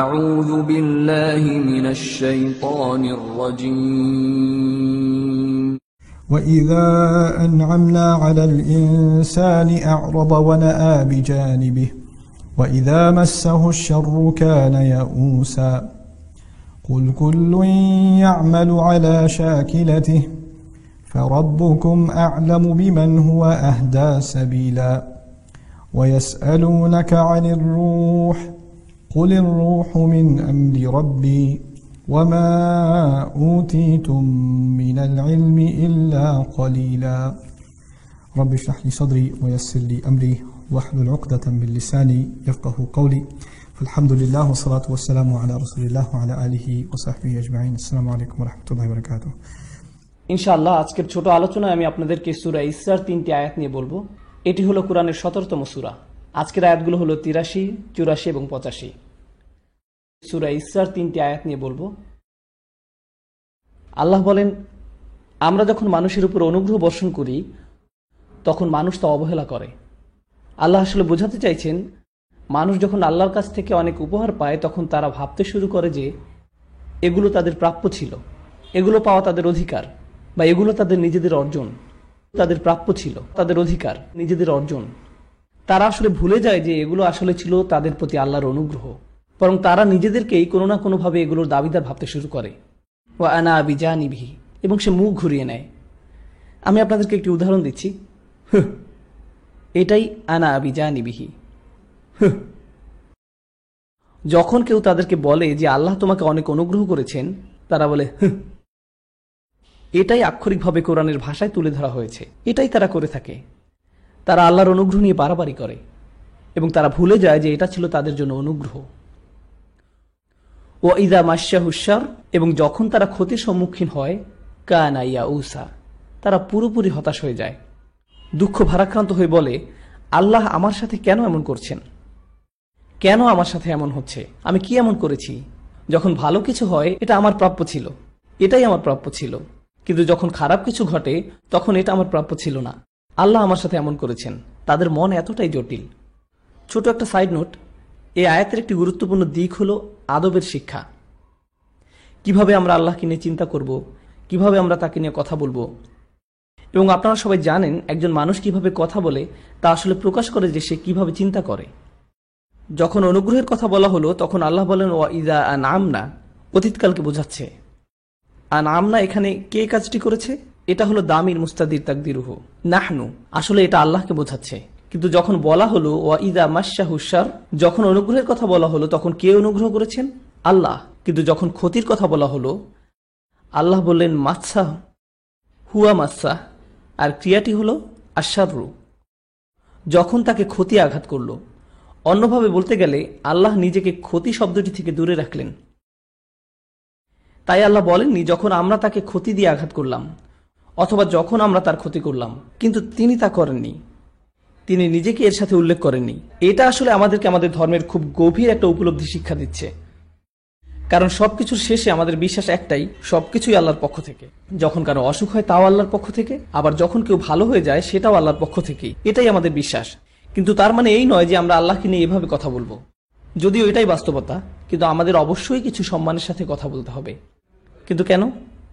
أعوذ بالله من الشيطان الرجيم وإذا أنعمنا على الإنسان أعرض ونأى بجانبه وإذا مسه الشر كان يئوسا قل كل يعمل على شاكلته فربكم أعلم بمن هو أهدى سبيلا ويسألونك عن الروح قل الروح من أمر ربي وما أوتيتم من العلم إلا قليلا رب اشرح لي صدري ويسر لي أمري واحلل عقدة من لساني يفقه قولي فالحمد لله والصلاة والسلام على رسول الله وعلى آله وصحبه أجمعين السلام عليكم ورحمة الله وبركاته ইনশাআল্লাহ আজকের ছোট আলোচনায় আমি আপনাদেরকে সূরা ইসরার 3টি আয়াত নিয়ে বলবো। এটি হলো কোরআনের 17তম সূরা। আজকের আয়াতগুলো হলো 83, 84 এবং 85। সূরা ইসরার 3টি আয়াত নিয়ে বলবো। আল্লাহ বলেন, আমরা যখন মানুষের উপর অনুগ্রহ বর্ষণ করি তখন মানুষ তা অবহেলা করে। আল্লাহ আসলে বোঝাতে চাইছেন, মানুষ যখন আল্লাহর কাছ থেকে অনেক উপহার পায় তখন তারা ভাবতে শুরু করে যে এগুলো তাদের প্রাপ্য ছিল, এগুলো পাওয়া তাদের অধিকার, বা এগুলো তাদের নিজেদের অর্জন। তাদের প্রাপ্য ছিল, তাদের অধিকার, নিজেদের অর্জন। তারা আসলে ভুলে যায় যে এগুলো আসলে ছিল তাদের প্রতি আল্লাহর অনুগ্রহ। বরং তারা নিজেদেরকেই কোনো না কোনোভাবে এগুলোর দাবিদার ভাবতে শুরু করে। ও আনা বিজানিবিহি, এবং সে মুখ ঘুরিয়ে নেয়। আমি আপনাদেরকে একটি উদাহরণ দিচ্ছি। এটাই আনা বিজানিবিহি। যখন কেউ তাদেরকে বলে যে আল্লাহ তোমাকে অনেক অনুগ্রহ করেছেন, তারা বলে এটাই আক্ষরিকভাবে কোরআনের ভাষায় তুলে ধরা হয়েছে। এটাই তারা করে থাকে। তারা আল্লাহর অনুগ্রহ নিয়ে বাড়াবাড়ি করে এবং তারা ভুলে যায় যে এটা ছিল তাদের জন্য অনুগ্রহ। ও ইদা মাশাহুশার, এবং যখন তারা ক্ষতির সম্মুখীন হয়, কানা ইয়াউসা, তারা পুরোপুরি হতাশ হয়ে যায়। দুঃখ ভারাক্রান্ত হয়ে বলে, আল্লাহ আমার সাথে কেন এমন করছেন? কেন আমার সাথে এমন হচ্ছে? আমি কি এমন করেছি? যখন ভালো কিছু হয় এটা আমার প্রাপ্য ছিল, এটাই আমার প্রাপ্য ছিল, কিন্তু যখন খারাপ কিছু ঘটে তখন এটা আমার প্রাপ্য ছিল না। আল্লাহ আমার সাথে এমন করেছেন। তাদের মন এতটাই জটিল। ছোট একটা সাইড নোট, এই আয়াতের একটি গুরুত্বপূর্ণ দিক হলো আদবের শিক্ষা। কিভাবে আমরা আল্লাহকে নিয়ে চিন্তা করব, কিভাবে আমরা তাকে নিয়ে কথা বলবো। এবং আপনারা সবাই জানেন, একজন মানুষ কিভাবে কথা বলে তা আসলে প্রকাশ করে যে সে কিভাবে চিন্তা করে। যখন অনুগ্রহের কথা বলা হলো তখন আল্লাহ বলেন ওয়া ইযা আনআমনা, অতীতকালকে বোঝাচ্ছে। আনআমনা এখানে কে কাজটি করেছে? এটা হলো দামির মুস্তাদির তাকদিরুহু নাহনু, আসলে এটা আল্লাহকে বোঝাচ্ছে। কিন্তু যখন বলা হলো ওয়া ইযা মাশাহুশার, যখন অনুগ্রহের কথা বলা হলো তখন কে অনুগ্রহ করেছেন? আল্লাহ। কিন্তু যখন ক্ষতির কথা বলা হলো, আল্লাহ বললেন মাসা হুয়া মাসা, আর ক্রিয়াটি হলো আশাররু, যখন তাকে ক্ষতি আঘাত করলো। অন্যভাবে বলতে গেলে আল্লাহ নিজেকে ক্ষতি শব্দটি থেকে দূরে রাখলেন। তাই আল্লাহ বলেননি যখন আমরা তাকে ক্ষতি দিয়ে আঘাত করলাম অথবা যখন আমরা তার ক্ষতি করলাম, কিন্তু তিনি তা করেননি। তিনি নিজেকে এর সাথে উল্লেখ করেননি। এটা আসলে আমাদেরকে আমাদের ধর্মের খুব গভীর একটা উপলব্ধি শিক্ষা দিচ্ছে। কারণ সবকিছুর শেষে আমাদের বিশ্বাস একটাই, সবকিছুই আল্লাহর পক্ষ থেকে। যখন কারো অসুখ হয় তাও আল্লাহর পক্ষ থেকে, আবার যখন কেউ ভালো হয়ে যায় সেটাও আল্লাহর পক্ষ থেকেই। এটাই আমাদের বিশ্বাস। কিন্তু তার মানে এই নয় যে আমরা আল্লাহকে নিয়ে এভাবে কথা বলবো। যদিও এটাই বাস্তবতা, কিন্তু আমাদের অবশ্যই কিছু সম্মানের সাথে কথা বলতে হবে। কিন্তু কেন?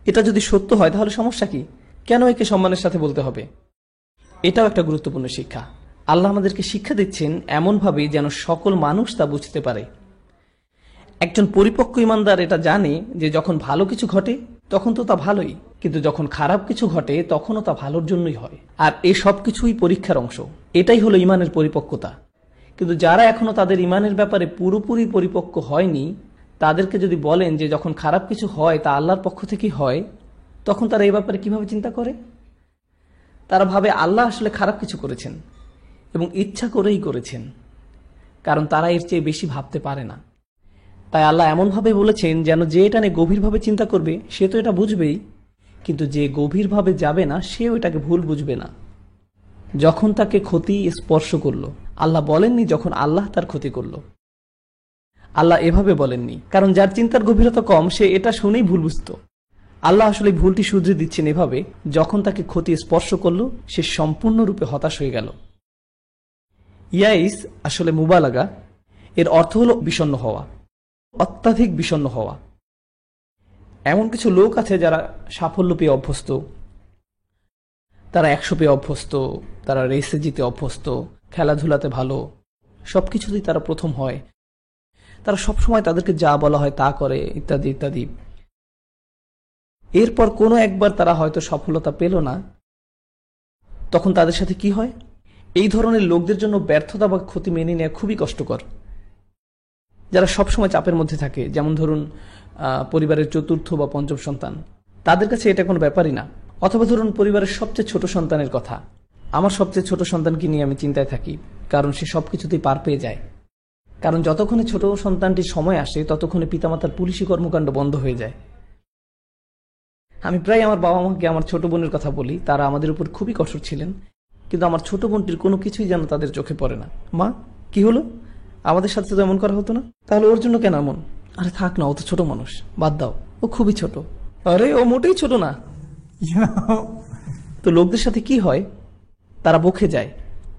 এটা যদি সত্য হয় তাহলে সমস্যা কি? কেন একে সম্মানের সাথে বলতে হবে? এটাও একটা গুরুত্বপূর্ণ শিক্ষা। আল্লাহ আমাদেরকে শিক্ষা দিচ্ছেন এমনভাবে যেন সকল মানুষ তা বুঝতে পারে। একজন পরিপক্ক ইমানদার এটা জানে যে যখন ভালো কিছু ঘটে তখন তো তা ভালোই, কিন্তু যখন খারাপ কিছু ঘটে তখনও তা ভালোর জন্যই হয়। আর এই সব কিছুই পরীক্ষার অংশ। এটাই হলো ইমানের পরিপক্কতা। কিন্তু যারা এখনো তাদের ইমানের ব্যাপারে পুরোপুরি পরিপক্ক হয়নি, তাদেরকে যদি বলেন যে যখন খারাপ কিছু হয় তা আল্লাহর পক্ষ থেকেই হয়, তখন তারা এই ব্যাপারে কিভাবে চিন্তা করে? তারা ভাবে আল্লাহ আসলে খারাপ কিছু করেছেন এবং ইচ্ছা করেই করেছেন, কারণ তারা এর চেয়ে বেশি ভাবতে পারে না। তাই আল্লাহ এমনভাবে বলেছেন যেন যে এটা নিয়ে গভীরভাবে চিন্তা করবে সে তো এটা বুঝবেই, কিন্তু যে গভীরভাবে যাবে না সেও এটাকে ভুল বুঝবে না। যখন তাকে ক্ষতি স্পর্শ করলো, আল্লাহ বলেননি যখন আল্লাহ তার ক্ষতি করলো। আল্লাহ এভাবে বলেননি, কারণ যার চিন্তার গভীরতা কম সে এটা শুনেই ভুল বুঝত। আল্লাহ আসলে ভুলটি শুধরে দিচ্ছেন এভাবে, যখন তাকে ক্ষতি স্পর্শ করল সে সম্পূর্ণরূপে হতাশ হয়ে গেল। ইয়াইস আসলে মুবালাগা, এর অর্থ হলো বিষণ্ণ হওয়া, অত্যাধিক বিষণ্ণ হওয়া। এমন কিছু লোক আছে যারা সাফল্য পেয়ে অভ্যস্ত, তারা 100 পেয়ে অভ্যস্ত, তারা রেসে জিতে অভ্যস্ত, খেলাধুলাতে ভালো, সবকিছুতেই তারা প্রথম হয়, তারা সবসময় তাদেরকে যা বলা হয় তা করে, ইত্যাদি ইত্যাদি। এরপর কোনো একবার তারা হয়তো সফলতা পেল না, তখন তাদের সাথে কি হয়? এই ধরনের লোকদের জন্য ব্যর্থতা বা ক্ষতি মেনে নেওয়া খুবই কষ্টকর। যারা সবসময় চাপের মধ্যে থাকে, যেমন ধরুন পরিবারের চতুর্থ বা পঞ্চম সন্তান, তাদের কাছে এটা কোনো ব্যাপারই না। অথবা ধরুন পরিবারের সবচেয়ে ছোট সন্তানের কথা, আমার সবচেয়ে ছোট সন্তানকে নিয়ে আমি চিন্তায় থাকি, কারণ সে সবকিছুতেই পার পেয়ে যায়। কারণ যতক্ষণে ছোট সন্তানটির সময় আসে ততক্ষণে পিতামাতার পুলিশি কর্মকাণ্ড বন্ধ হয়ে যায়। আমি প্রায় আমার বাবা মাকে আমার ছোট বোনের কথা বলি, তারা আমাদের উপর খুবই কঠোর ছিলেন, কিন্তু আমার ছোট বোনটির কোনো কিছুই যেন তাদের চোখে পড়ে না। মা, কি হলো? আমাদের সাথে তো এমন করা হতো না, তাহলে ওর জন্য কেন এমন? আরে থাক না, ও তো ছোট মানুষ, বাদ দাও, ও খুবই ছোট। আরে ও মোটেই ছোট না। তো লোকদের সাথে কি হয়? তারা বকে যায়।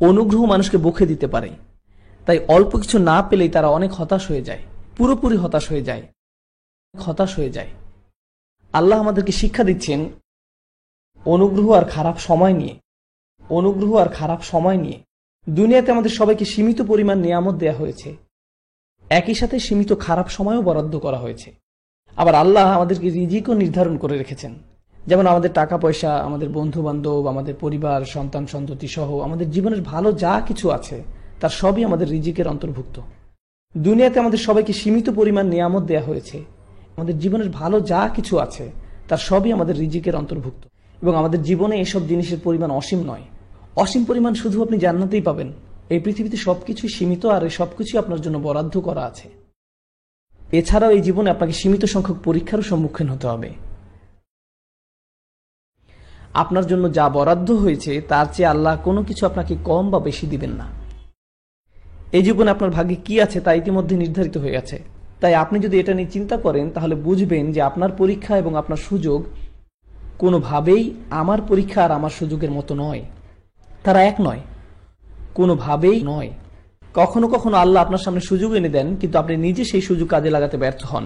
অনুগ্রহ মানুষকে বকে দিতে পারে, তাই অল্প কিছু না পেলেই তারা অনেক হতাশ হয়ে যায়, পুরোপুরি হতাশ হয়ে যায়। আল্লাহ আমাদেরকে শিক্ষা দিচ্ছেন অনুগ্রহ আর খারাপ সময় নিয়ে। দুনিয়াতে আমাদের সবাইকে সীমিত পরিমাণ নিয়ামত দেয়া হয়েছে, একই সাথে সীমিত খারাপ সময়ও বরাদ্দ করা হয়েছে। আবার আল্লাহ আমাদেরকে রিজিকও নির্ধারণ করে রেখেছেন, যেমন আমাদের টাকা পয়সা, আমাদের বন্ধু বান্ধব, আমাদের পরিবার, সন্তান সন্ততি সহ আমাদের জীবনের ভালো যা কিছু আছে তার সবই আমাদের রিজিকের অন্তর্ভুক্ত। দুনিয়াতে আমাদের সবাইকে সীমিত পরিমাণ নিয়ামত দেয়া হয়েছে, আমাদের জীবনের ভালো যা কিছু আছে তার সবই আমাদের রিজিকের অন্তর্ভুক্ত। এবং আমাদের জীবনে এসব জিনিসের পরিমাণ অসীম নয়, অসীম পরিমাণ শুধু আপনি জান্নাতেই পাবেন। এই পৃথিবীতে সবকিছুই সীমিত, আর এই সবকিছু আপনার জন্য বরাদ্দ করা আছে। এছাড়াও এই জীবনে আপনাকে সীমিত সংখ্যক পরীক্ষারও সম্মুখীন হতে হবে। আপনার জন্য যা বরাদ্দ হয়েছে তার চেয়ে আল্লাহ কোনো কিছু আপনাকে কম বা বেশি দিবেন না। এই জীবনে আপনার ভাগ্যে কি আছে তা ইতিমধ্যে নির্ধারিত হয়ে গেছে। তাই আপনি যদি এটা নিয়ে চিন্তা করেন তাহলে বুঝবেন যে আপনার পরীক্ষা এবং আপনার সুযোগ কোনোভাবেই আমার পরীক্ষা আর আমার সুযোগের মতো নয়, তারা এক নয়, কোনোভাবেই নয়। কখনো কখনো আল্লাহ আপনার সামনে সুযোগ এনে দেন, কিন্তু আপনি নিজে সেই সুযোগ কাজে লাগাতে ব্যর্থ হন।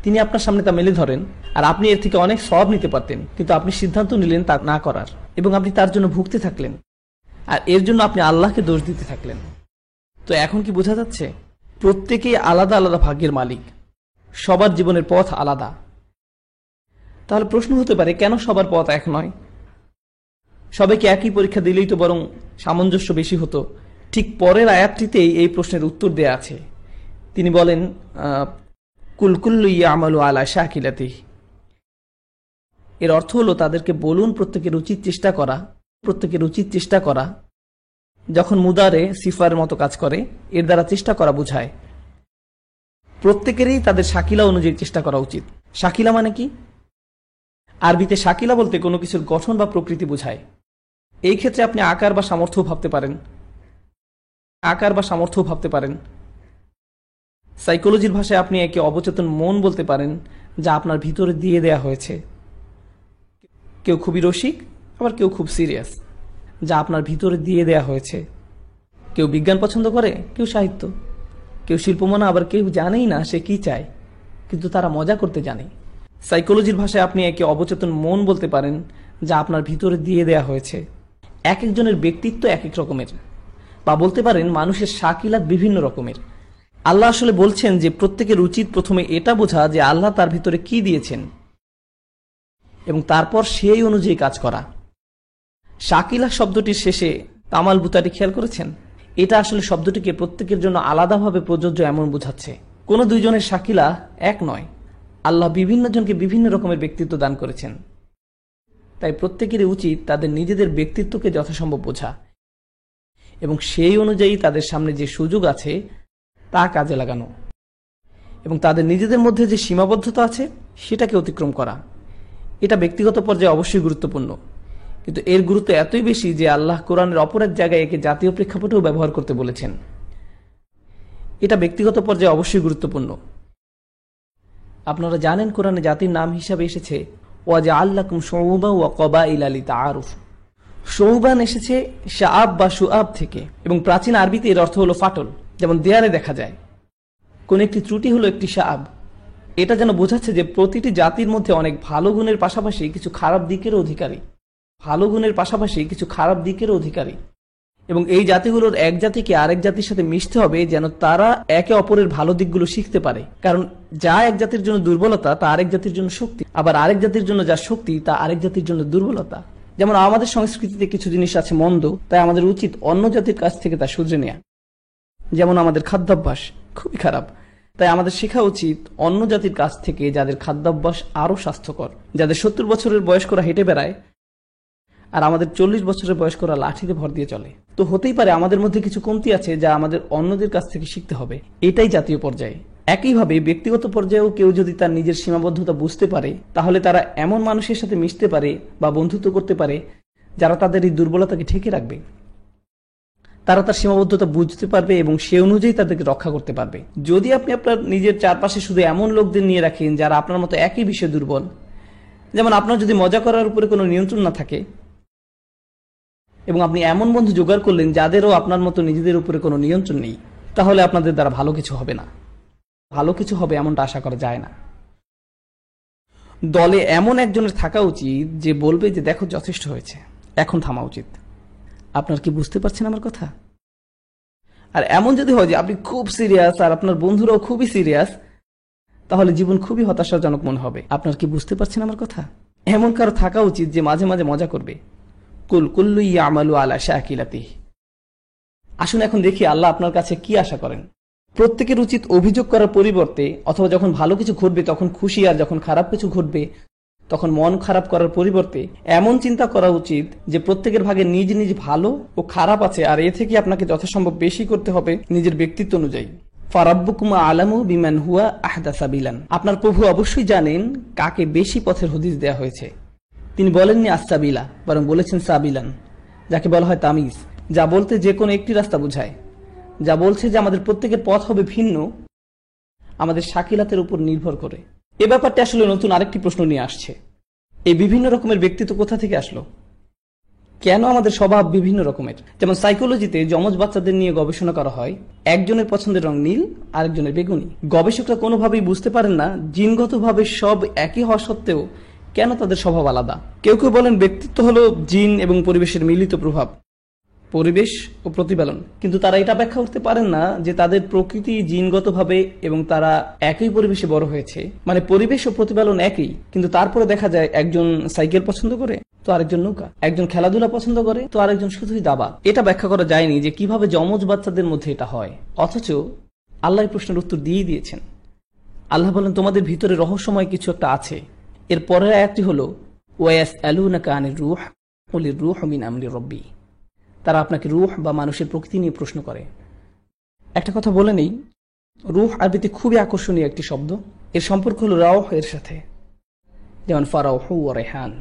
তিনি আপনার সামনে তা মেলে ধরেন, আর আপনি এর থেকে অনেক সওয়াব নিতে পারতেন, কিন্তু আপনি সিদ্ধান্ত নিলেন তা না করার, এবং আপনি তার জন্য ভুগতে থাকলেন, আর এর জন্য আপনি আল্লাহকে দোষ দিতে থাকলেন। তো এখন কি বোঝা যাচ্ছে? প্রত্যেকেই আলাদা আলাদা ভাগ্যের মালিক, সবার জীবনের পথ আলাদা। তাহলে প্রশ্ন হতে পারে, কেন সবার পথ এক নয়? সবাইকে একই পরীক্ষা দিলেই তো বরং সামঞ্জস্য বেশি হতো। ঠিক পরের আয়াতটিতেই এই প্রশ্নের উত্তর দেয়া আছে। তিনি বলেন, কুলকুল্লু ইয়ামালু আলা শাকিলাতিহি। এর অর্থ হলো তাদেরকে বলুন প্রত্যেকের উচিত চেষ্টা করা। যখন মুদারে সিফার মতো কাজ করে, এর দ্বারা চেষ্টা করা বোঝায়। প্রত্যেকেরই তাদের শাকিলা অনুযায়ী চেষ্টা করা উচিত। শাকিলা মানে কি? আরবিতে শাকিলা বলতে কোনো কিছুর গঠন বা প্রকৃতি বোঝায়। এই ক্ষেত্রে আপনি আকার বা সামর্থ্য ভাবতে পারেন। সাইকোলজির ভাষায় আপনি একে অবচেতন মন বলতে পারেন, যা আপনার ভিতরে দিয়ে দেয়া হয়েছে। কেউ খুবই রসিক, আবার কেউ খুব সিরিয়াস, যা আপনার ভিতরে দিয়ে দেয়া হয়েছে। কেউ বিজ্ঞান পছন্দ করে, কেউ সাহিত্য, কেউ শিল্পমনা, আবার কেউ জানেই না সে কি চায়, কিন্তু তারা মজা করতে জানে। সাইকোলজির ভাষায় আপনি একে অবচেতন মন বলতে পারেন, যা আপনার ভিতরে দিয়ে দেয়া হয়েছে। এক একজনের ব্যক্তিত্ব এক এক রকমের, বা বলতে পারেন মানুষের শাকিলাত বিভিন্ন রকমের। আল্লাহ আসলে বলছেন যে প্রত্যেকের উচিত প্রথমে এটা বোঝা যে আল্লাহ তার ভিতরে কি দিয়েছেন, এবং তারপর সেই অনুযায়ী কাজ করা। শাকিলা শব্দটির শেষে তামাল বুতাটি খেয়াল করেছেন? এটা আসলে শব্দটিকে প্রত্যেকের জন্য আলাদাভাবে প্রযোজ্য এমন বোঝাচ্ছে। কোনো দুইজনের শাকিলা এক নয়। আল্লাহ বিভিন্ন জনকে বিভিন্ন রকমের ব্যক্তিত্ব দান করেছেন, তাই প্রত্যেকেরই উচিত তাদের নিজেদের ব্যক্তিত্বকে যথাসম্ভব বোঝা, এবং সেই অনুযায়ী তাদের সামনে যে সুযোগ আছে তা কাজে লাগানো, এবং তাদের নিজেদের মধ্যে যে সীমাবদ্ধতা আছে সেটাকে অতিক্রম করা। এটা ব্যক্তিগত পর্যায়ে অবশ্যই গুরুত্বপূর্ণ, কিন্তু এর গুরুত্ব এতই বেশি যে আল্লাহ কোরআনের অপর এক জায়গায় একে জাতীয় প্রেক্ষাপটেও ব্যবহার করতে বলেছেন। এটা ব্যক্তিগত পর্যায়ে অবশ্যই গুরুত্বপূর্ণ। আপনারা জানেন কোরআনে জাতির নাম হিসাবে এসেছে ওয়াজআল্লাকুম শুউবা ওয়া কবাইলা লিতাআরুফু। শৌবান এসেছে শাআব বা শুআব থেকে, এবং প্রাচীন আরবিতে এর অর্থ হলো ফাটল। যেমন দেয়ালে দেখা যায় কোন একটি ত্রুটি হলো একটি শাআব। এটা যেন বোঝাচ্ছে যে প্রতিটি জাতির মধ্যে অনেক ভালো গুণের পাশাপাশি কিছু খারাপ দিকের অধিকারী, এবং এই জাতিগুলোর এক জাতিকে আরেক জাতির সাথে মিশতে হবে যেন তারা একে অপরের ভালো দিকগুলো শিখতে পারে। কারণ যা এক জাতির জন্য দুর্বলতা তা আরেক জাতির জন্য শক্তি, আবার আরেক জাতির জন্য যা শক্তি তা আরেক জাতির জন্য দুর্বলতা। যেমন আমাদের সংস্কৃতিতে কিছু জিনিস আছে মন্দ, তাই আমাদের উচিত অন্য জাতির কাছ থেকে তা শুধরে নেওয়া। যেমন আমাদের খাদ্যাভ্যাস খুবই খারাপ, তাই আমাদের শেখা উচিত অন্য জাতির কাছ থেকে যাদের খাদ্যাভ্যাস আরো স্বাস্থ্যকর, যাদের 70 বছরের বয়স্করা হেঁটে বেড়ায় আর আমাদের 40 বছরের বয়স্করা লাঠিতে ভর দিয়ে চলে। তো হতেই পারে আমাদের মধ্যে কিছু কমতি আছে যা আমাদের অন্যদের কাছ থেকে শিখতে হবে। এটাই জাতীয় পর্যায়ে। একইভাবে ব্যক্তিগত পর্যায়েও কেউ যদি তার নিজের সীমাবদ্ধতা বুঝতে পারে, তাহলে তারা এমন মানুষের সাথে মিশতে পারে বা বন্ধুত্ব করতে পারে যারা তাদের এই দুর্বলতাকে ঠেকে রাখবে। তারা তার সীমাবদ্ধতা বুঝতে পারবে এবং সে অনুযায়ী তাদেরকে রক্ষা করতে পারবে। যদি আপনি আপনার নিজের চারপাশে শুধু এমন লোকদের নিয়ে রাখেন যারা আপনার মতো একই বিষয়ে দুর্বল, যেমন আপনার যদি মজা করার উপরে কোনো নিয়ন্ত্রণ না থাকে, এবং আপনি এমন বন্ধু জোগাড় করলেন যাদেরও আপনার মতো নিজেদের উপরে কোনো নিয়ন্ত্রণ নেই, তাহলে আপনাদের দ্বারা ভালো কিছু হবে না। ভালো কিছু হবে এমনটা আশা করা যায় না। দলে এমন একজনের থাকা উচিত যে বলবে যে দেখো যথেষ্ট হয়েছে, এখন থামা উচিত। আপনার কি বুঝতে পারছেন আমার কথা? আর এমন যদি হয় যে আপনি খুব সিরিয়াস আর আপনার বন্ধুরাও খুবই সিরিয়াস, তাহলে জীবন খুবই হতাশাজনক মনে হবে। আপনার কি বুঝতে পারছেন আমার কথা? এমন কারো থাকা উচিত যে মাঝে মাঝে মজা করবে। কুল কুল্লু ইয়ামালু আলা শাকিলাতিহি। আসুন এখন দেখি আল্লাহ আপনার কাছে কি আশা করেন। প্রত্যেকের উচিত অভিযোগ করার পরিবর্তে, অথবা যখন ভালো কিছু ঘটবে তখন খুশি, আর যখন খারাপ কিছু ঘটবে তখন মন খারাপ করার পরিবর্তে এমন চিন্তা করা উচিত যে প্রত্যেকের ভাগে নিজ নিজ ভালো ও খারাপ আছে, আর এ থেকে আপনাকে যথাসম্ভব বেশি করতে হবে নিজের ব্যক্তিত্ব অনুযায়ী। ফারাব্বুকুম আলামু বিমান হুয়া আহদা সাবিলান। আপনার প্রভু অবশ্যই জানেন কাকে বেশি পথের হদিস দেয়া হয়েছে। তিনি বলেননি আসসাবিলা, বরং বলেছেন সাবিলান, যাকে বলা হয় তামিজ, যা বলতে যে কোনো একটি রাস্তা বোঝায়, যা বলছে যে আমাদের প্রত্যেকের পথ হবে ভিন্ন আমাদের শাকিলাতের উপর নির্ভর করে। এ ব্যাপারটা আসলে নতুন আরেকটি প্রশ্ন নিয়ে আসছে। এই বিভিন্ন রকমের ব্যক্তিত্ব কোথা থেকে আসলো? কেন আমাদের স্বভাব বিভিন্ন রকমের? যেমন সাইকোলজিতে যমজ বাচ্চাদের নিয়ে গবেষণা করা হয়। একজনের পছন্দের রং নীল, আরেকজনের বেগুনি। গবেষকরা কোনোভাবেই বুঝতে পারেন না জিনগতভাবে সব একই হওয়া সত্ত্বেও কেন তাদের স্বভাব আলাদা। কেউ কেউ বলেন ব্যক্তিত্ব হলো জিন এবং পরিবেশের মিলিত প্রভাব, পরিবেশ ও প্রতিপালন। কিন্তু তারা এটা ব্যাখ্যা করতে পারেন না যে তাদের প্রকৃতি জিনগতভাবে এবং তারা একই পরিবেশে বড় হয়েছে, মানে পরিবেশ ও প্রতিপালন একই, কিন্তু তারপরে দেখা যায় একজন সাইকেল পছন্দ করে তো আরেকজন নৌকা, একজন খেলাধুলা পছন্দ করে তো আরেকজন শুধুই দাবা। এটা ব্যাখ্যা করা যায়নি যে কিভাবে যমজ বাচ্চাদের মধ্যে এটা হয়, অথচ আল্লাহ এই প্রশ্নের উত্তর দিয়ে দিয়েছেন। আল্লাহ বলেন তোমাদের ভিতরে রহস্যময় কিছু একটা আছে। এর পরের আয়াতটি হলো ওয়ায়াসআলুনাকা আনির রূহ কুলির রূহু মিন আমরি রাব্বি। তারা আপনাকে রূহ বা মানুষের প্রকৃতি নিয়ে প্রশ্ন করে। একটা কথা বলে নেই, রূহ আরবিতে খুবই আকর্ষণীয় একটি শব্দ। এর সম্পর্ক হলো রাওহ এর সাথে, যেমন ফারাউহু ওয়া রায়হান,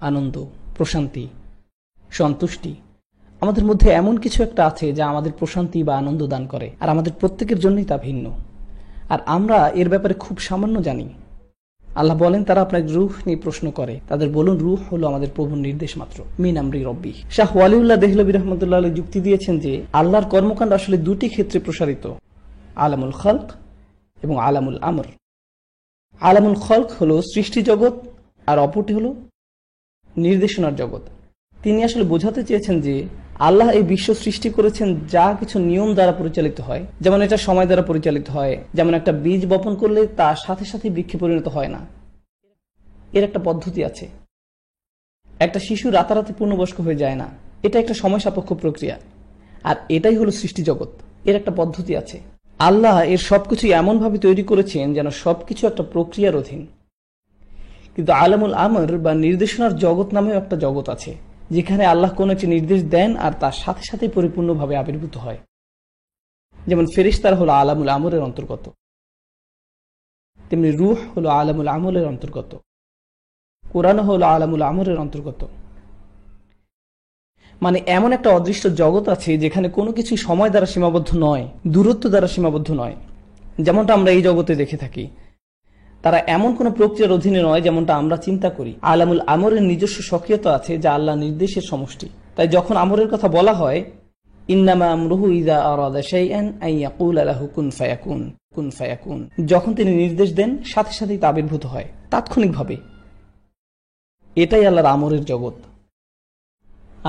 আনন্দ, প্রশান্তি, সন্তুষ্টি। আমাদের মধ্যে এমন কিছু একটা আছে যা আমাদের প্রশান্তি বা আনন্দ দান করে, আর আমাদের প্রত্যেকের জন্যই তা ভিন্ন, আর আমরা এর ব্যাপারে খুব সামান্য জানি। আল্লাহ বলেন তারা আপনার রূহ নিয়ে প্রশ্ন করে, তাদের বলুন রূহ হলো আমাদের প্রভুর নির্দেশ মাত্র, মিন আমরি রব্বি। শাহ ওয়ালিউল্লাহ দেহলভী রহমতুল্লাহ আলাইহি যুক্তি দিয়েছেন যে আল্লাহর কর্মকাণ্ড আসলে দুটি ক্ষেত্রে প্রসারিত, আলামুল খালক এবং আলামুল আমর। আলামুল খালক হলো সৃষ্টি জগৎ, আর অপরটি হলো নির্দেশনার জগৎ। তিনি আসলে বোঝাতে চেয়েছেন যে আল্লাহ এই বিশ্ব সৃষ্টি করেছেন যা কিছু নিয়ম দ্বারা পরিচালিত হয়, যেমন এটা সময় দ্বারা পরিচালিত হয়। যেমন একটা বীজ বপন করলে তার সাথে সাথে বৃক্ষে পরিণত হয় না, এর একটা পদ্ধতি আছে। একটা শিশু রাতারাতি পূর্ণবয়স্ক হয়ে যায় না, এটা একটা সময় সাপেক্ষ প্রক্রিয়া। আর এটাই হলো সৃষ্টি জগৎ, এর একটা পদ্ধতি আছে। আল্লাহ এর সবকিছু এমন ভাবে তৈরি করেছেন যেন সবকিছু একটা প্রক্রিয়ার অধীন। কিন্তু আলামুল আমর বা নির্দেশনার জগৎ নামেও একটা জগৎ আছে, যেখানে আল্লাহ কোন একটি নির্দেশ দেন আর তার সাথে সাথে পরিপূর্ণভাবে আবির্ভূত হয়। যেমন ফেরেশতারা হলো আলামুল আমরের অন্তর্গত, তেমনি রূহ হলো আলামুল আমলের অন্তর্গত, কোরআন হলো আলামুল আমরের অন্তর্গত। মানে এমন একটা অদৃশ্য জগৎ আছে যেখানে কোনো কিছু সময় দ্বারা সীমাবদ্ধ নয়, দূরত্ব দ্বারা সীমাবদ্ধ নয়, যেমনটা আমরা এই জগতে দেখে থাকি। তারা এমন কোনো প্রক্রিয়ার অধীনে নয় যেমনটা আমরা চিন্তা করি। আলামুল আমরের নিজস্ব সক্রিয়তা আছে যা আল্লাহ নির্দেশের সমষ্টি। তাই যখন আমরের কথা বলা হয়, ইন্নামা আমরুহু ইযা আরাদা শাইআন আন ইয়াকুলা লাহু কুন ফায়াকুন, কুন ফায়াকুন, যখন তিনি নির্দেশ দেন সাথে সাথেই তা আবির্ভূত হয় তাৎক্ষণিকভাবে। এটাই আল্লাহর আমরের জগৎ।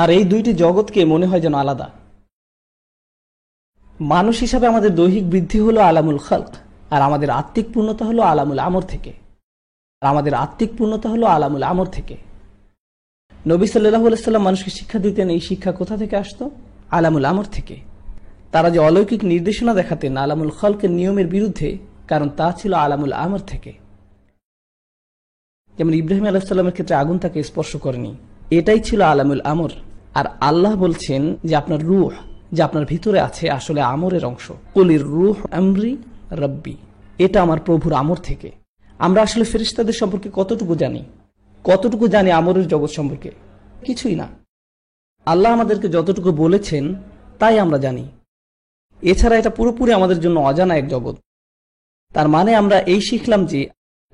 আর এই দুইটি জগৎকে মনে হয় যেন আলাদা। মানুষ হিসাবে আমাদের দৈহিক বৃদ্ধি হলো আলামুল খালক, আর আমাদের আত্মিক পূর্ণতা হলো আলামুল আমর থেকে। নবী সাল্লাল্লাহু আলাইহি ওয়াসাল্লাম মানুষকে শিক্ষা দিতেন, এই শিক্ষা কোথা থেকে আসতো? আলামুল আমর থেকে। তারা যে অলৌকিক নির্দেশনা দেখাতেন আলামুল খালকের নিয়মের বিরুদ্ধে, কারণ তা ছিল আলামুল আমর থেকে। যেমন ইব্রাহিম আলাইহিস সালামের ক্ষেত্রে আগুন তাকে স্পর্শ করেনি, এটাই ছিল আলামুল আমর। আর আল্লাহ বলছেন যে আপনার রূহ, যা আপনার ভিতরে আছে, আসলে আমরের অংশ। কুলির রূহ আমরি রব্বি, এটা আমার প্রভুর আমর থেকে। আমরা আসলে ফেরেশতাদের সম্পর্কে কতটুকু জানি আমরের জগৎ সম্পর্কে? কিছুই না। আল্লাহ আমাদেরকে যতটুকু বলেছেন তাই আমরা জানি। এছাড়া এটা পুরোপুরি আমাদের জন্য অজানা এক জগৎ। তার মানে আমরা এই শিখলাম যে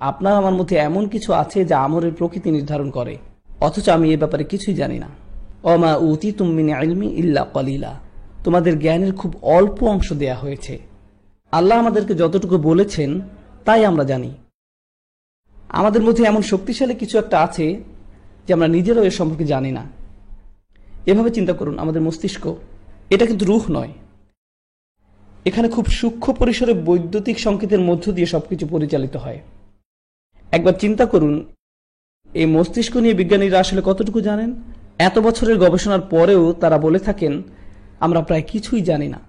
আপনার আমার মধ্যে এমন কিছু আছে যা আমরের প্রকৃতি নির্ধারণ করে, অথচ আমি এ ব্যাপারে কিছুই জানি না। ওমা উতিতুম মিন ইলমি ইল্লা কলিলা, তোমাদের জ্ঞানের খুব অল্প অংশ দেয়া হয়েছে। আল্লাহ আমাদেরকে যতটুকু বলেছেন তাই আমরা জানি। আমাদের মধ্যে এমন শক্তিশালী কিছু একটা আছে যে আমরা নিজেরাও এর সম্পর্কে জানি না। এভাবে চিন্তা করুন, আমাদের মস্তিষ্ক, এটা কিন্তু রূহ নয়। এখানে খুব সূক্ষ্ম পরিসরে বৈদ্যুতিক সংকেতের মধ্য দিয়ে সবকিছু পরিচালিত হয়। একবার চিন্তা করুন, এই মস্তিষ্ক নিয়ে বিজ্ঞানীরা আসলে কতটুকু জানেন? এত বছরের গবেষণার পরেও তারা বলে থাকেন আমরা প্রায় কিছুই জানি না,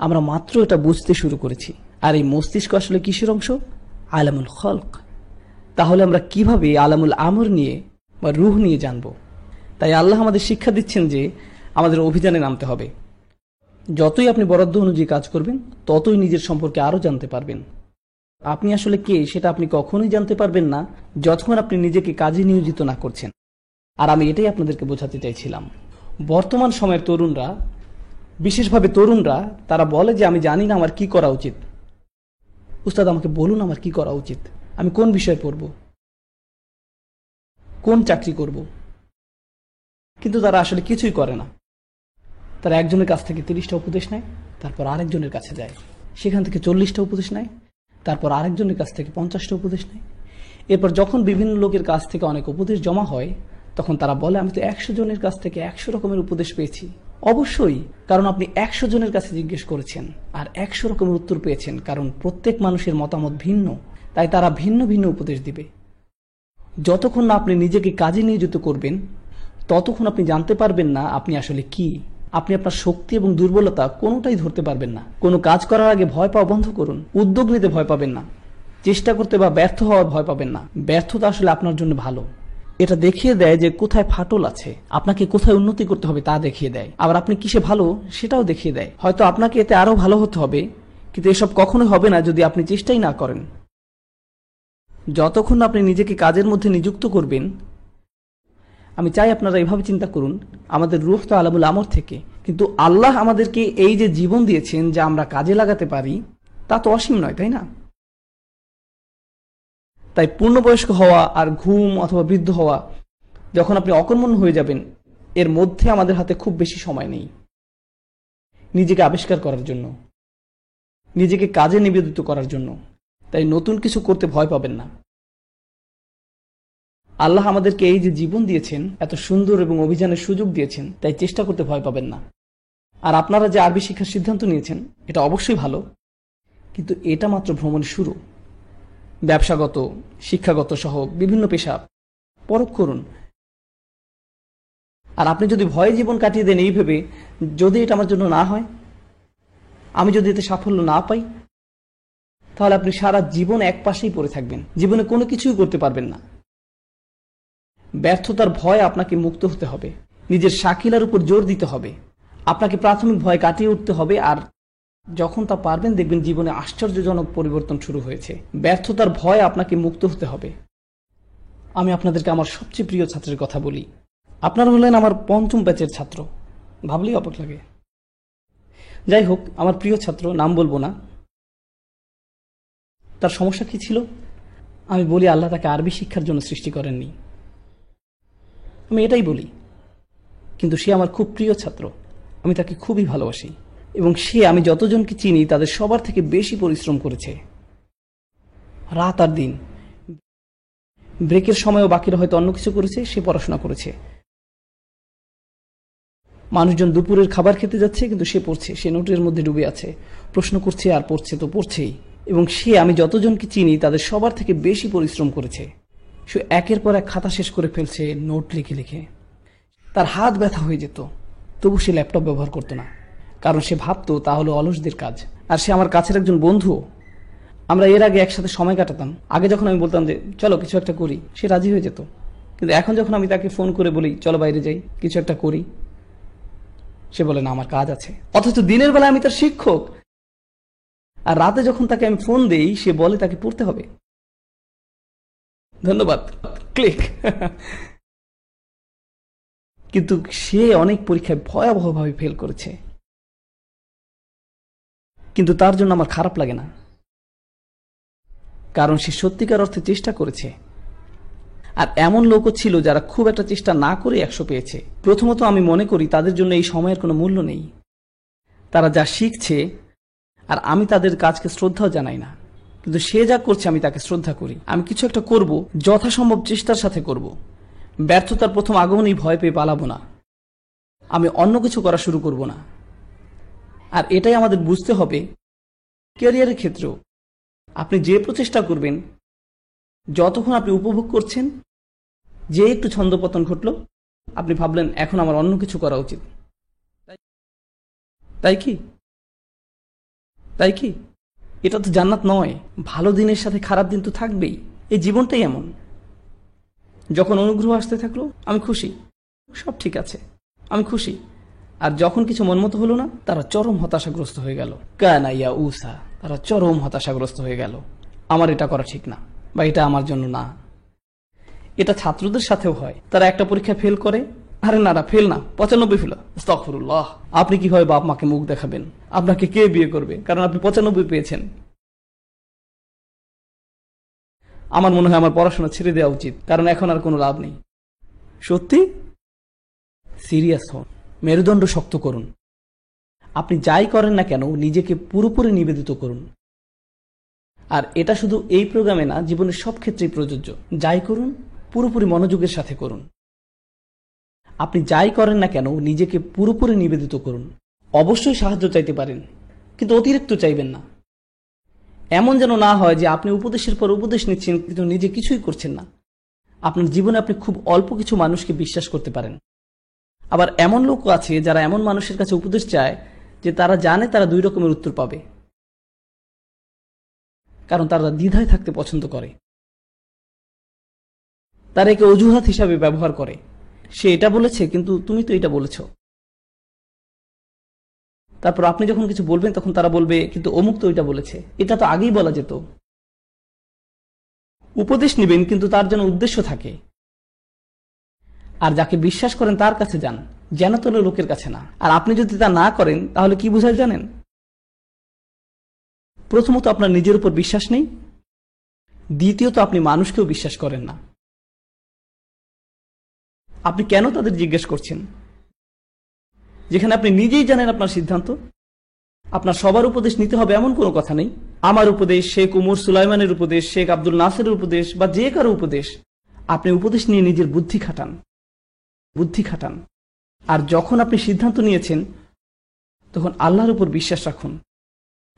আমরা মাত্র এটা বুঝতে শুরু করেছি। আর এই মস্তিষ্ক আসলে কিসের অংশ? আলামুল খালক। তাহলে আমরা কিভাবে আলামুল আমর নিয়ে বা রূহ নিয়ে জানব? তাই আল্লাহ আমাদের শিক্ষা দিচ্ছেন যে আমাদের অভিযানে নামতে হবে। যতই আপনি বরাদ্দ অনুযায়ী কাজ করবেন, ততই নিজের সম্পর্কে আরো জানতে পারবেন। আপনি আসলে কে সেটা আপনি কখনোই জানতে পারবেন না যতক্ষণ আপনি নিজেকে কাজে নিয়োজিত না করছেন। আর আমি এটাই আপনাদেরকে বোঝাতে চাইছিলাম। বর্তমান সময়ের তরুণরা, বিশেষভাবে তরুণরা, তারা বলে যে আমি জানি না আমার কি করা উচিত। উস্তাদ আমাকে বলুন আমার কি করা উচিত, আমি কোন বিষয় পড়ব, কোন চাকরি করব। কিন্তু তারা আসলে কিছুই করে না। তারা একজনের কাছ থেকে 30টা উপদেশ নেয়, তারপর আরেকজনের কাছে যায়, সেখান থেকে 40টা উপদেশ নেয়, তারপর আরেকজনের কাছ থেকে 50টা উপদেশ নেয়। এরপর যখন বিভিন্ন লোকের কাছ থেকে অনেক উপদেশ জমা হয়, তখন তারা বলে আমি তো 100 জনের কাছ থেকে 100 রকমের উপদেশ পেয়েছি। অবশ্যই, কারণ আপনি 100 জনের কাছে জিজ্ঞেস করেছেন আর 100 রকমের উত্তর পেয়েছেন, কারণ প্রত্যেক মানুষের মতামত ভিন্ন, তাই তারা ভিন্ন ভিন্ন উপদেশ দিবে। যতক্ষণ না আপনি নিজেকে কাজে নিয়োজিত করবেন, ততক্ষণ আপনি জানতে পারবেন না আপনি আসলে কি। আপনি আপনার শক্তি এবং দুর্বলতা কোনোটাই ধরতে পারবেন না। কোনো কাজ করার আগে ভয় পাওয়া বন্ধ করুন। উদ্যোগ নিতে ভয় পাবেন না, চেষ্টা করতে বা ব্যর্থ হওয়ার ভয় পাবেন না। ব্যর্থতা আসলে আপনার জন্য ভালো। এটা দেখিয়ে দেয় যে কোথায় ফাটল আছে, আপনাকে কোথায় উন্নতি করতে হবে তা দেখিয়ে দেয়। আবার আপনি কিসে ভালো সেটাও দেখিয়ে দেয়। হয়তো আপনাকে এতে আরো ভালো হতে হবে, কিন্তু এসব কখনোই হবে না যদি আপনি চেষ্টাই না করেন। যতক্ষণ আপনি নিজেকে কাজের মধ্যে নিযুক্ত করবেন, আমি চাই আপনারা এভাবে চিন্তা করুন, আমাদের রূহ তো আলামুল আমর থেকে, কিন্তু আল্লাহ আমাদেরকে এই যে জীবন দিয়েছেন যা আমরা কাজে লাগাতে পারি, তা তো অসীম নয়, তাই না? তাই পূর্ণবয়স্ক হওয়া আর ঘুম অথবা বৃদ্ধ হওয়া, যখন আপনি অকর্মণ্য হয়ে যাবেন, এর মধ্যে আমাদের হাতে খুব বেশি সময় নেই নিজেকে আবিষ্কার করার জন্য, নিজেকে কাজে নিবেদিত করার জন্য। তাই নতুন কিছু করতে ভয় পাবেন না। আল্লাহ আমাদেরকে এই যে জীবন দিয়েছেন, এত সুন্দর এবং অভিযানের সুযোগ দিয়েছেন, তাই চেষ্টা করতে ভয় পাবেন না। আর আপনারা যে আরবি শিক্ষার সিদ্ধান্ত নিয়েছেন, এটা অবশ্যই ভালো, কিন্তু এটা মাত্র ভ্রমণের শুরু। ব্যবসাগত, শিক্ষাগত সহ বিভিন্ন পেশা পরখ করুন। আর আপনি যদি ভয়ে জীবন কাটিয়ে দেন এই ভেবে, যদি এটা আমার জন্য না হয়, আমি যদি এতে সাফল্য না পাই, তাহলে আপনি সারা জীবন এক পাশেই পড়ে থাকবেন, জীবনে কোনো কিছুই করতে পারবেন না। ব্যর্থতার ভয় আপনাকে মুক্ত হতে হবে, নিজের শাকিলার উপর জোর দিতে হবে, আপনাকে প্রাথমিক ভয় কাটিয়ে উঠতে হবে। আর যখন তা পারবেন, দেখবেন জীবনে আশ্চর্যজনক পরিবর্তন শুরু হয়েছে। ব্যর্থতার ভয় আপনাকে মুক্ত হতে হবে। আমি আপনাদেরকে আমার সবচেয়ে প্রিয় ছাত্রের কথা বলি। আপনারা হলেন আমার পঞ্চম ব্যাচের ছাত্র, ভাবলেই অবাক লাগে। যাই হোক, আমার প্রিয় ছাত্র, নাম বলবো না, তার সমস্যা কি ছিল? আমি বলি আল্লাহ তাকে আরবি শিক্ষার জন্য সৃষ্টি করেননি, আমি এটাই বলি। কিন্তু সে আমার খুব প্রিয় ছাত্র, আমি তাকে খুবই ভালোবাসি, এবং সে আমি যতজনকে চিনি তাদের সবার থেকে বেশি পরিশ্রম করেছে, রাত আর দিন। ব্রেকের সময়ও বাকিরা হয়তো অন্য কিছু করেছে, সে পড়াশোনা করেছে। মানুষজন দুপুরের খাবার খেতে যাচ্ছে, কিন্তু সে পড়ছে, সে নোটের মধ্যে ডুবে আছে, প্রশ্ন করছে আর পড়ছে তো পড়ছেই। এবং সে আমি যতজনকে চিনি তাদের সবার থেকে বেশি পরিশ্রম করেছে। সে একের পর এক খাতা শেষ করে ফেলছে নোট লিখে লিখে। তার হাত ব্যথা হয়ে যেত, তবু সে ল্যাপটপ ব্যবহার করতো না, কারণ সে ভাবতো তা হলো অলসদের কাজ। আর সে আমার কাছের একজন বন্ধু, আমরা এর আগে একসাথে সময় কাটাতাম। আগে যখন আমি বলতাম যে চলো কিছু একটা করি, সে রাজি হয়ে যেত। কিন্তু এখন যখন আমি তাকে ফোন করে বলি চলো বাইরে যাই, কিছু একটা করি, সে বলে না আমার কাজ আছে। অথচ দিনের বেলা আমি তার শিক্ষক, আর রাতে যখন তাকে আমি ফোন দেই সে বলে তাকে পড়তে হবে। ধন্যবাদ, ক্লিক। কিন্তু সে অনেক পরীক্ষায় ভয়াবহভাবে ফেল করেছে, কিন্তু তার জন্য আমার খারাপ লাগে না, কারণ সে সত্যিকার অর্থে চেষ্টা করেছে। আর এমন লোকও ছিল যারা খুব একটা চেষ্টা না করে 100 পেয়েছে। প্রথমত আমি মনে করি তাদের জন্য এই সময়ের কোনো মূল্য নেই, তারা যা শিখছে, আর আমি তাদের কাজকে শ্রদ্ধাও জানাই না। কিন্তু সে যা করছে আমি তাকে শ্রদ্ধা করি। আমি কিছু একটা করব, যথাসম্ভব চেষ্টার সাথে করব। ব্যর্থতার প্রথম আগমনেই ভয় পেয়ে পালাবো না, আমি অন্য কিছু করা শুরু করব না। আর এটাই আমাদের বুঝতে হবে ক্যারিয়ারের ক্ষেত্রেও। আপনি যে প্রচেষ্টা করবেন, যতক্ষণ আপনি উপভোগ করছেন, যে একটু ছন্দপতন ঘটল, আপনি ভাবলেন এখন আমার অন্য কিছু করা উচিত। তাই কি? তাই কি? এটা তো জান্নাত নয়। ভালো দিনের সাথে খারাপ দিন তো থাকবেই, এই জীবনটাই এমন। যখন অনুগ্রহ আসতে থাকলো আমি খুশি, সব ঠিক আছে, আমি খুশি। আর যখন কিছু মনমতো হলো না, তারা চরম হতাশাগ্রস্ত হয়ে গেল। কানাইয়া উসা, তারা চরম হতাশাগ্রস্ত হয়ে গেল। আমার এটা করা ঠিক না, বা এটা আমার জন্য না। এটা ছাত্রদের সাথেও হয়। তারা একটা পরীক্ষায় ফেল করে, আরে না ফেল না, 95 ফেল, আস্তাগফিরুল্লাহ। আপনি কিভাবে বাপ মাকে মুখ দেখাবেন? আপনাকে কে বিয়ে করবে কারণ আপনি 95 পেয়েছেন? আমার মনে হয় আমার পড়াশোনা ছেড়ে দেওয়া উচিত, কারণ এখন আর কোনো লাভ নেই। সত্যি সিরিয়াস হন, মেরুদণ্ড শক্ত করুন। আপনি যাই করেন না কেন নিজেকে পুরোপুরি নিবেদিত করুন। আর এটা শুধু এই প্রোগ্রামে না, জীবনের সব ক্ষেত্রেই প্রযোজ্য। যাই করুন পুরোপুরি মনোযোগের সাথে করুন। আপনি যাই করেন না কেন নিজেকে পুরোপুরি নিবেদিত করুন। অবশ্যই সাহায্য চাইতে পারেন, কিন্তু অতিরিক্ত চাইবেন না। এমন যেন না হয় যে আপনি উপদেশের পর উপদেশ নিচ্ছেন কিন্তু নিজে কিছুই করছেন না। আপনার জীবনে আপনি খুব অল্প কিছু মানুষকে বিশ্বাস করতে পারেন। আবার এমন লোকও আছে যারা এমন মানুষের কাছে উপদেশ চায় যে তারা জানে তারা 2 রকমের উত্তর পাবে, কারণ তারা দ্বিধায় থাকতে পছন্দ করে। তারা একে অজুহাত হিসাবে ব্যবহার করে। সে এটা বলেছে কিন্তু তুমি তো এটা বলেছ। তারপর আপনি যখন কিছু বলবেন তখন তারা বলবে কিন্তু অমুক তো এটা বলেছে, এটা তো আগেই বলা যেত। উপদেশ নেবেন কিন্তু তার জন্য উদ্দেশ্য থাকে। আর যাকে বিশ্বাস করেন তার কাছে যান, যেন তোলে লোকের কাছে না। আর আপনি যদি তা না করেন তাহলে কি বোঝায় জানেন? প্রথমত আপনার নিজের উপর বিশ্বাস নেই, দ্বিতীয়ত আপনি মানুষকেও বিশ্বাস করেন না। আপনি কেন তাদের জিজ্ঞেস করছেন যেখানে আপনি নিজেই জানেন আপনার সিদ্ধান্ত? আপনার সবার উপদেশ নিতে হবে এমন কোনো কথা নেই। আমার উপদেশ, শেখ উমর সুলাইমানের উপদেশ, শেখ আব্দুল নাসেরের উপদেশ, বা যে কারো উপদেশ, আপনি উপদেশ নিয়ে নিজের বুদ্ধি খাটান। আর যখন আপনি সিদ্ধান্ত নিয়েছেন তখন আল্লাহর উপর বিশ্বাস রাখুন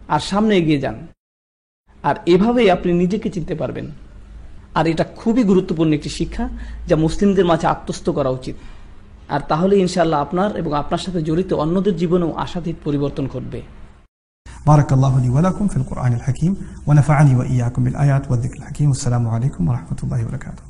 আর সামনে এগিয়ে যান। আর এভাবেই আপনি নিজেকে চিনতে পারবেন। আর এটা খুবই গুরুত্বপূর্ণ একটি শিক্ষা যা মুসলিমদের মাঝে আত্মস্থ করা উচিত। আর তাহলে ইনশাআল্লাহ আপনার এবং আপনার সাথে জড়িত অন্যদের জীবনেও আশাতীত পরিবর্তন ঘটবে। بارك الله لي ولكم في القرآن الحكيم ونفعني وإياكم بالآيات والذكر الحكيم. والسلام عليكم ورحمة الله وبركاته.